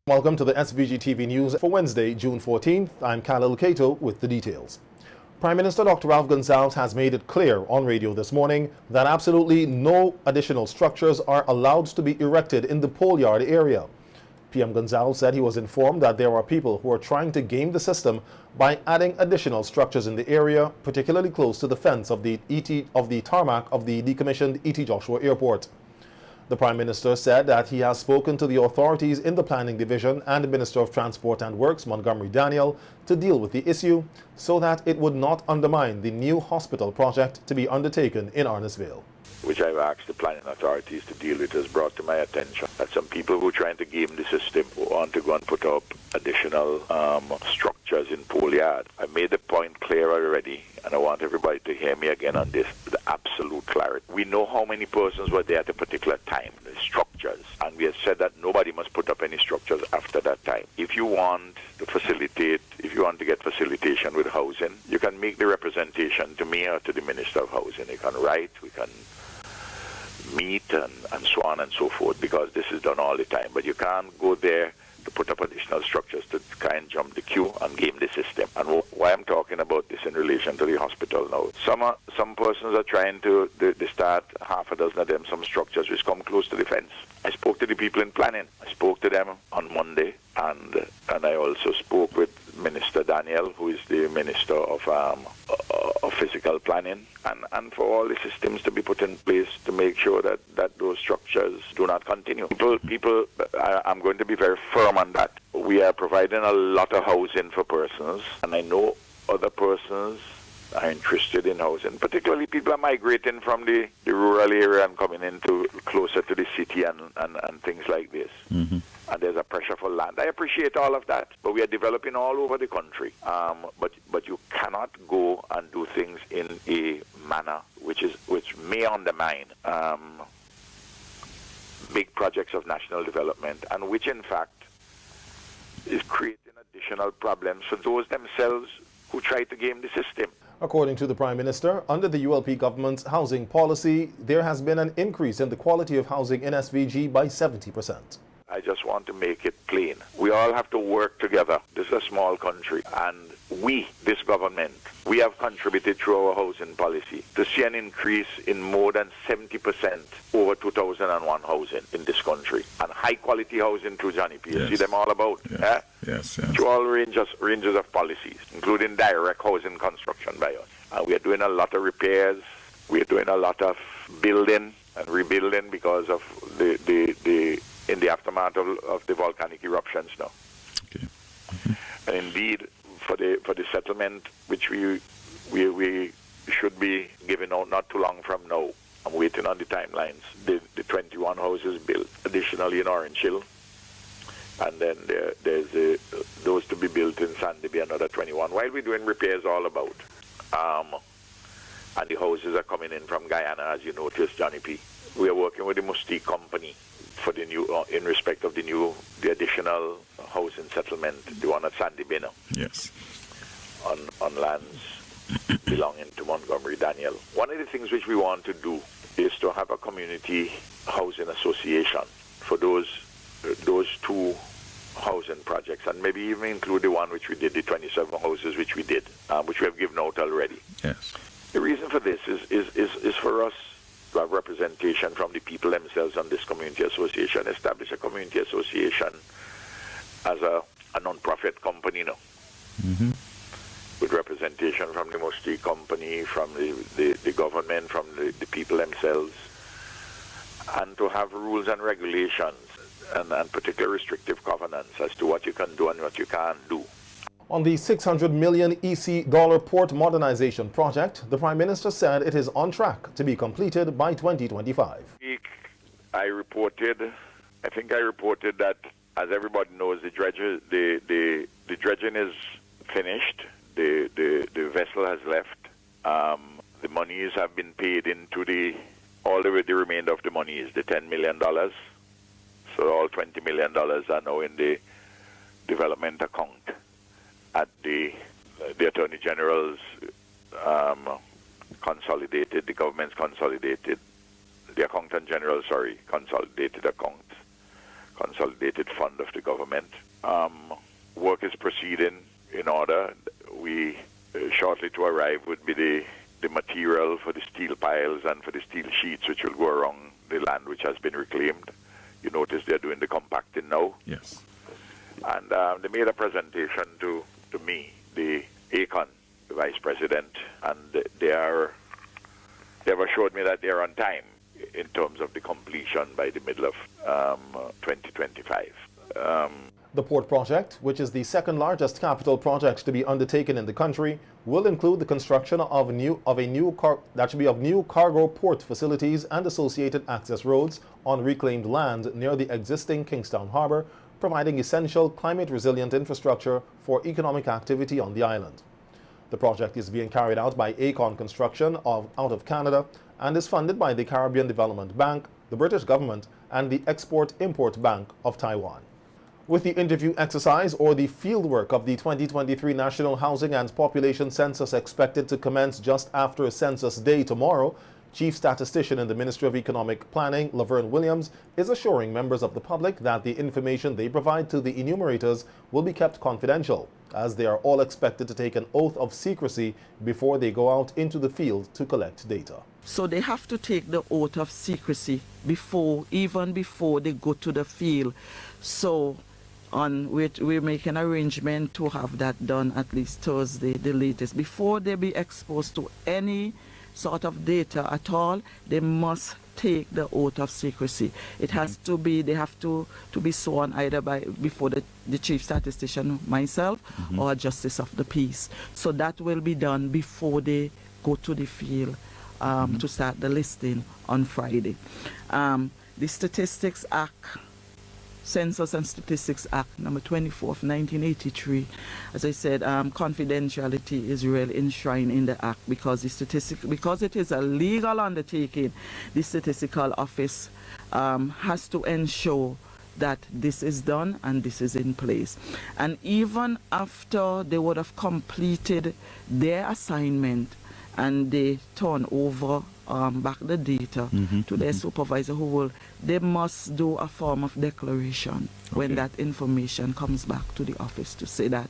Welcome to the SVG-TV news for Wednesday, June 14th. I'm Khalil Kato with the details. Prime Minister Dr. Ralph Gonsalves has made it clear on radio this morning that absolutely no additional structures are allowed to be erected in the pole yard area. PM Gonsalves said he was informed that there are people who are trying to game the system by adding additional structures in the area, particularly close to the fence of the tarmac of the decommissioned E.T. Joshua Airport. The Prime Minister said that he has spoken to the authorities in the Planning Division and the Minister of Transport and Works, Montgomery Daniel, to deal with the issue so that it would not undermine the new hospital project to be undertaken in Arnesville. Which I've asked the planning authorities to deal with, has brought to my attention that some people who are trying to game the system want to go and put up additional structures in pole yard. I made the point clear already, and I want everybody to hear me again on this with absolute clarity. We know how many persons were there at a particular time, the structures, and we have said that nobody must put up any structures after that time. If you want to facilitate, if you want to get facilitation with housing, you can make the representation to me or to the Minister of Housing. You can write, we can meet and so on and so forth, because this is done all the time. But you can't go there to put up additional structures to try and jump the queue and game the system. And why I'm talking about this in relation to the hospital now, some persons are trying to they start half a dozen of them, some structures which come close to the fence. I spoke to the people in planning. I spoke to them on Monday, and I also spoke with Minister Daniel, who is the Minister of Physical Planning, and for all the systems to be put in place to make sure that those structures do not continue. I'm going to be very firm on that. We are providing a lot of housing for persons, and I know other persons are interested in housing. Particularly people are migrating from the rural area and coming into closer to the city and things like this. Mm-hmm. And there's a pressure for land. I appreciate all of that, but we are developing all over the country. But you cannot go and do things in a manner which may undermine big projects of national development, and which in fact is creating additional problems for those themselves who try to game the system. According to the Prime Minister, under the ULP government's housing policy, there has been an increase in the quality of housing in SVG by 70%. I just want to make it plain. We all have to work together. This is a small country, and we, this government, we have contributed through our housing policy to see an increase in more than 70% over 2001 housing in this country. And high-quality housing through Johnny P. You see them all about. Yes. Yes. Through all ranges of policies, including direct housing construction by us. And we are doing a lot of repairs. We are doing a lot of building and rebuilding because of in the aftermath of the volcanic eruptions now. Okay. Mm-hmm. And indeed, for the settlement, which we should be giving out not too long from now, I'm waiting on the timelines. The 21 houses built additionally in Orange Hill, and then there's those to be built in Sandy Bay, another 21. While we're doing repairs all about, and the houses are coming in from Guyana, as you noticed, Johnny P. We are working with the Mustique company for the new, in respect of the additional housing settlement, the one at Sandy Bay now. Yes. On lands belonging to Montgomery Daniel. One of the things which we want to do is to have a community housing association for those two housing projects, and maybe even include the one which we did, the 27 houses which we did, which we have given out already. Yes. The reason for this is for us to have representation from the people themselves on this community association, establish a community association as a non-profit company now. Mm-hmm. With representation from the Mustique company, from the government, from the people themselves, and to have rules and regulations and particular restrictive covenants as to what you can do and what you can't do. On the $600 million EC dollar port modernization project, the Prime Minister said it is on track to be completed by 2025. I think I reported that, as everybody knows, the dredging is finished. The vessel has left. The monies have been paid into the remainder of the money is the $10 million. So all $20 million are now in the development account at the Attorney General's consolidated, the government's consolidated, the Accountant General, consolidated accounts, consolidated fund of the government. Work is proceeding in order. We shortly to arrive would be the material for the steel piles and for the steel sheets which will go around the land which has been reclaimed. You notice they're doing the compacting now. Yes. And they made a presentation to me, the ACON, the Vice President, and they've assured me that they're on time in terms of the completion by the middle of 2025. The port project, which is the second largest capital project to be undertaken in the country, will include the construction of new cargo port facilities and associated access roads on reclaimed land near the existing Kingstown Harbor, providing essential climate-resilient infrastructure for economic activity on the island. The project is being carried out by Aecon Construction out of Canada and is funded by the Caribbean Development Bank, the British government, and the Export-Import Bank of Taiwan. With the interview exercise or the fieldwork of the 2023 National Housing and Population Census expected to commence just after Census Day tomorrow, Chief Statistician in the Ministry of Economic Planning, Laverne Williams, is assuring members of the public that the information they provide to the enumerators will be kept confidential, as they are all expected to take an oath of secrecy before they go out into the field to collect data. So they have to take the oath of secrecy even before they go to the field. So we're making arrangement to have that done at least Thursday, the latest. Before they be exposed to any sort of data at all, they must take the oath of secrecy. It has to be, they have to be sworn either before the chief statistician, myself, or a justice of the peace. So that will be done before they go to the field to start the listing on Friday. The Statistics Act, Census and Statistics Act number 24 of 1983, as I said, confidentiality is really enshrined in the act because because it is a legal undertaking. The statistical office has to ensure that this is done and this is in place. And even after they would have completed their assignment and they turn over back the data to their supervisor, they must do a form of declaration when that information comes back to the office to say that,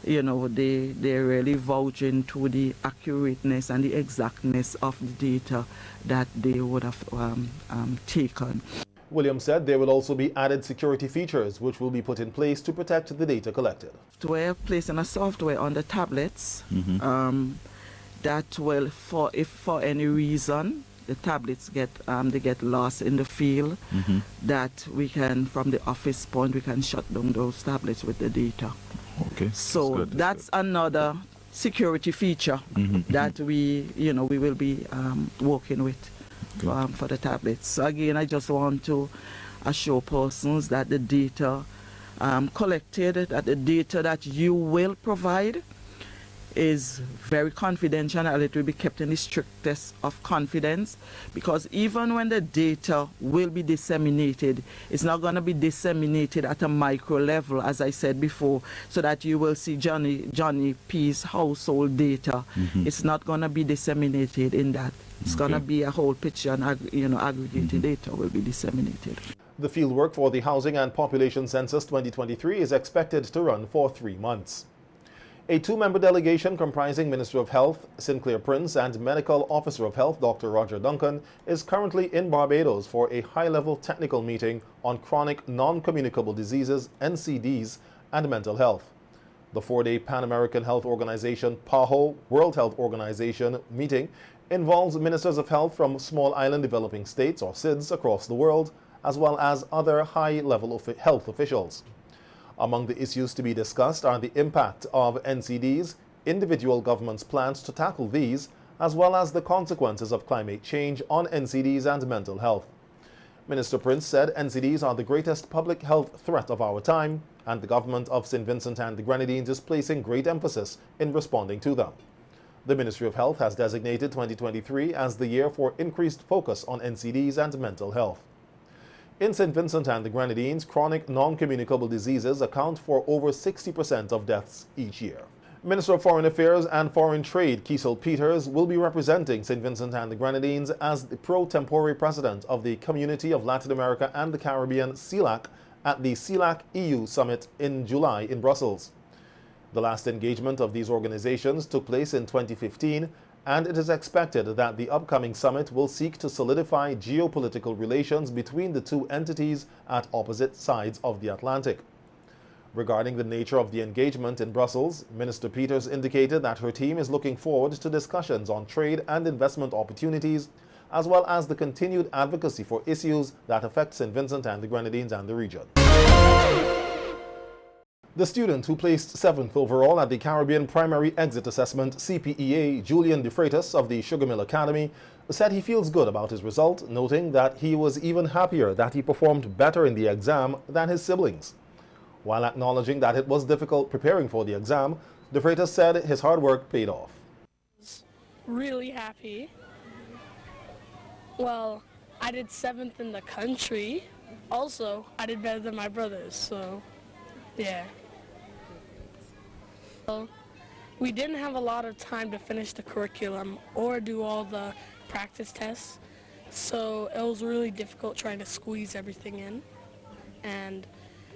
they're really vouching to the accurateness and the exactness of the data that they would have taken. Williams said there will also be added security features which will be put in place to protect the data collected. We're placing a software on the tablets that will, if for any reason the tablets get lost in the field, that we can, from the office point, we can shut down those tablets with the data. Okay. So that's another security feature that we will be working with for the tablets. So again, I just want to assure persons that the data collected, that the data that you will provide is very confidential and it will be kept in the strictest of confidence, because even when the data will be disseminated, it's not going to be disseminated at a micro level, as I said before, so that you will see Johnny P's household data. It's not going to be disseminated in that. It's going to be a whole picture, and aggregated data will be disseminated. The fieldwork for the Housing and Population Census 2023 is expected to run for 3 months. A 2-member delegation comprising Minister of Health Sinclair Prince and Medical Officer of Health Dr. Roger Duncan is currently in Barbados for a high-level technical meeting on chronic non-communicable diseases, NCDs, and mental health. The 4-day Pan American Health Organization PAHO World Health Organization meeting involves ministers of health from small island developing states, or SIDS, across the world, as well as other high-level health officials. Among the issues to be discussed are the impact of NCDs, individual governments' plans to tackle these, as well as the consequences of climate change on NCDs and mental health. Minister Prince said NCDs are the greatest public health threat of our time, and the government of St. Vincent and the Grenadines is placing great emphasis in responding to them. The Ministry of Health has designated 2023 as the year for increased focus on NCDs and mental health. In St. Vincent and the Grenadines, chronic non-communicable diseases account for over 60% of deaths each year. Minister of Foreign Affairs and Foreign Trade Kiesel Peters will be representing St. Vincent and the Grenadines as the pro tempore president of the Community of Latin America and the Caribbean, CELAC, at the CELAC EU Summit in July in Brussels. The last engagement of these organizations took place in 2015, and it is expected that the upcoming summit will seek to solidify geopolitical relations between the two entities at opposite sides of the Atlantic. Regarding the nature of the engagement in Brussels, Minister Peters indicated that her team is looking forward to discussions on trade and investment opportunities, as well as the continued advocacy for issues that affect St. Vincent and the Grenadines and the region. The student who placed 7th overall at the Caribbean Primary Exit Assessment CPEA, Julian De Freitas of the Sugar Mill Academy, said he feels good about his result, noting that he was even happier that he performed better in the exam than his siblings. While acknowledging that it was difficult preparing for the exam, De Freitas said his hard work paid off. Really happy. Well, I did 7th in the country. Also, I did better than my brothers, so yeah. Well, we didn't have a lot of time to finish the curriculum or do all the practice tests, so it was really difficult trying to squeeze everything in. And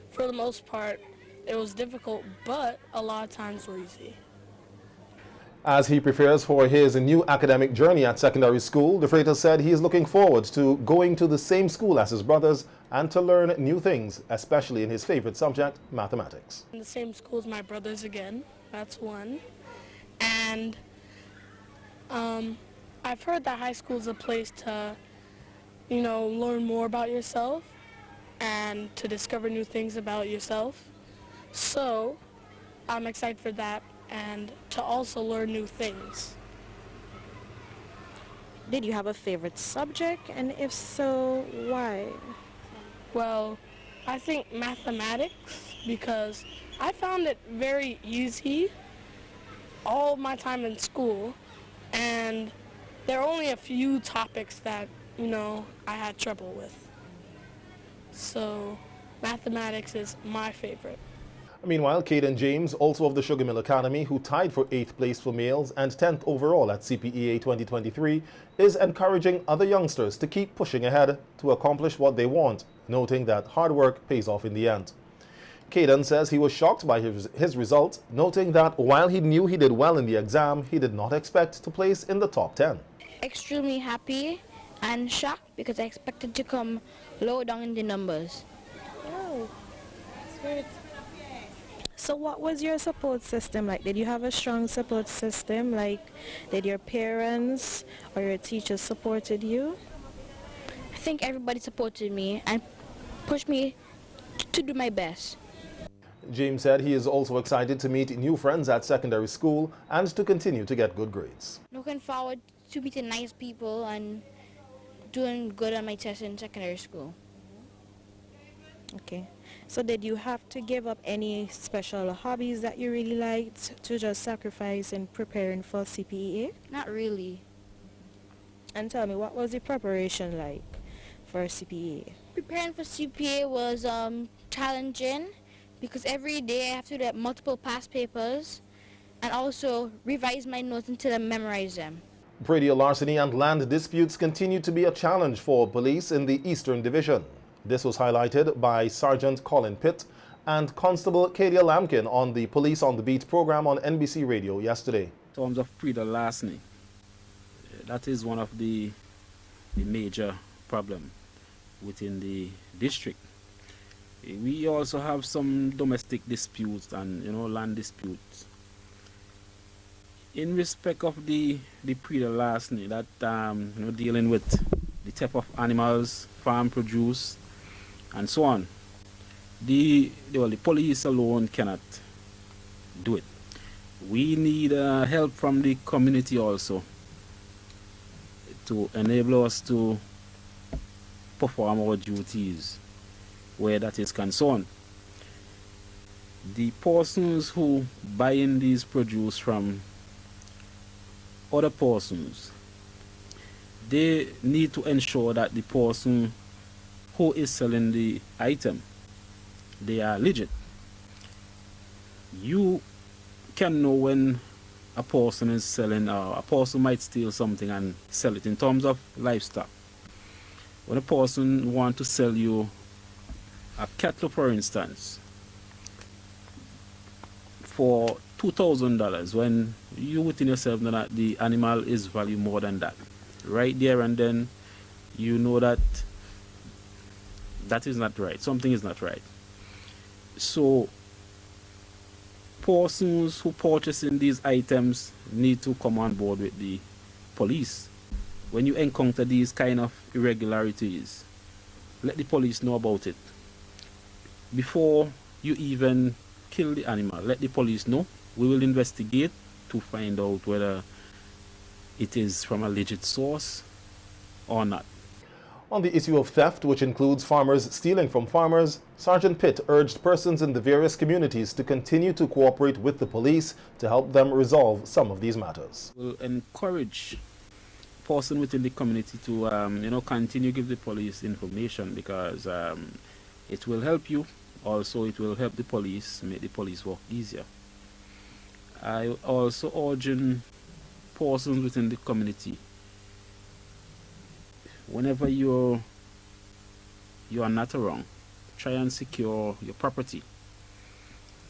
for the most part, it was difficult, but a lot of times were easy. As he prepares for his new academic journey at secondary school, De Freitas said he is looking forward to going to the same school as his brothers and to learn new things, especially in his favorite subject, mathematics. In the same school as my brothers again, that's one. And I've heard that high school is a place to, learn more about yourself and to discover new things about yourself. So I'm excited for that and to also learn new things. Did you have a favorite subject, and if so, why? Well, I think mathematics, because I found it very easy all my time in school, and there are only a few topics that, I had trouble with. So mathematics is my favorite. Meanwhile, Caden James, also of the Sugar Mill Academy, who tied for 8th place for males and 10th overall at CPEA 2023, is encouraging other youngsters to keep pushing ahead to accomplish what they want, noting that hard work pays off in the end. Caden says he was shocked by his result, noting that while he knew he did well in the exam, he did not expect to place in the top 10. Extremely happy and shocked because I expected to come low down in the numbers. Oh, that's great. So what was your support system like? Did you have a strong support system? Like, did your parents or your teachers supported you? I think everybody supported me and pushed me to do my best. James said he is also excited to meet new friends at secondary school and to continue to get good grades. Looking forward to meeting nice people and doing good on my tests in secondary school. Okay. So did you have to give up any special hobbies that you really liked to just sacrifice in preparing for CPEA? Not really. And tell me, what was the preparation like for CPEA? Preparing for CPA was challenging because every day I have to do multiple past papers and also revise my notes until I memorize them. Radio larceny and land disputes continue to be a challenge for police in the Eastern Division. This was highlighted by Sergeant Colin Pitt and Constable Kadia Lamkin on the Police on the Beat program on NBC Radio yesterday. In terms of pre-larceny, that is one of the major problems within the district. We also have some domestic disputes and land disputes. In respect of the pre-larceny, that dealing with the theft of animals, farm produce, and so on, the police alone cannot do it. We need help from the community also to enable us to perform our duties where that is concerned. The persons who buy in these produce from other persons, they need to ensure that the person who is selling the item, they are legit. You can know when a person is selling, or a person might steal something and sell it in terms of livestock. When a person wants to sell you a cattle, for instance, for $2,000, when you within yourself know that the animal is valued more than that, right there and then you know that that is not right. Something is not right. So persons who purchasing these items need to come on board with the police. When you encounter these kind of irregularities, let the police know about it. Before you even kill the animal, let the police know. We will investigate to find out whether it is from a legit source or not. On the issue of theft, which includes farmers stealing from farmers, Sergeant Pitt urged persons in the various communities to continue to cooperate with the police to help them resolve some of these matters. We'll encourage persons within the community to continue to give the police information, because it will help you. Also, it will help the police, make the police work easier. I also urge persons within the community, whenever you are not around, try and secure your property,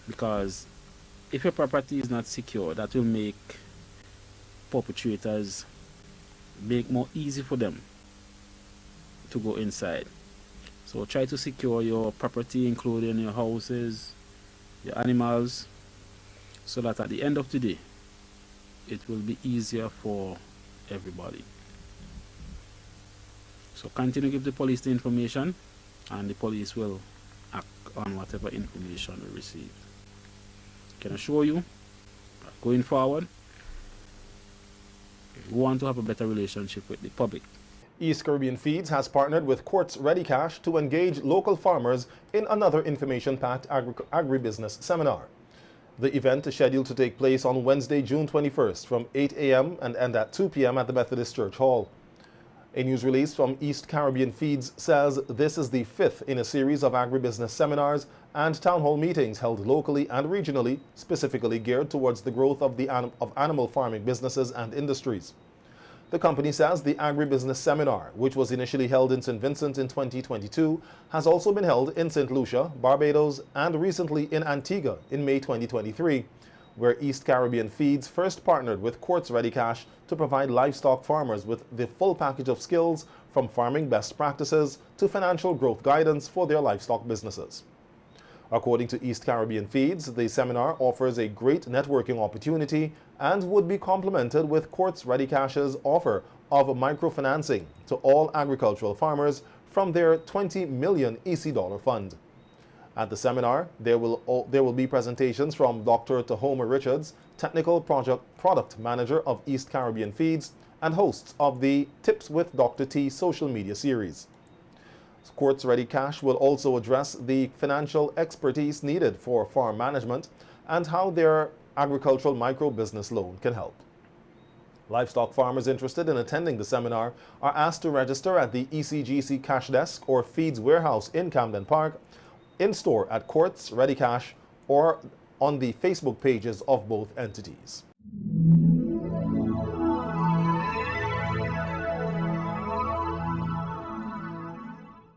because if your property is not secure, that will make perpetrators more easy for them to go inside. So try to secure your property, including your houses, your animals, so that at the end of the day it will be easier for everybody. So continue to give the police the information, and the police will act on whatever information we receive. I can assure you, going forward, we want to have a better relationship with the public. East Caribbean Feeds has partnered with Quartz Ready Cash to engage local farmers in another information-packed agribusiness seminar. The event is scheduled to take place on Wednesday, June 21st from 8 a.m. and end at 2 p.m. at the Methodist Church Hall. A news release from East Caribbean Feeds says this is the fifth in a series of agribusiness seminars and town hall meetings held locally and regionally, specifically geared towards the growth of animal farming businesses and industries. The company says the agribusiness seminar, which was initially held in St. Vincent in 2022, has also been held in St. Lucia, Barbados, and recently in Antigua in May 2023, where East Caribbean Feeds first partnered with Quartz Ready Cash to provide livestock farmers with the full package of skills, from farming best practices to financial growth guidance for their livestock businesses. According to East Caribbean Feeds, the seminar offers a great networking opportunity and would be complemented with Quartz Ready Cash's offer of microfinancing to all agricultural farmers from their $20 million EC dollar fund. At the seminar, there will be presentations from Dr. Tahoma Richards, Technical Product Manager of East Caribbean Feeds, and hosts of the Tips with Dr. T social media series. Quartz Ready Cash will also address the financial expertise needed for farm management and how their agricultural micro-business loan can help. Livestock farmers interested in attending the seminar are asked to register at the ECGC Cash Desk or Feeds Warehouse in Camden Park, in-store at Quartz Ready Cash, or on the Facebook pages of both entities.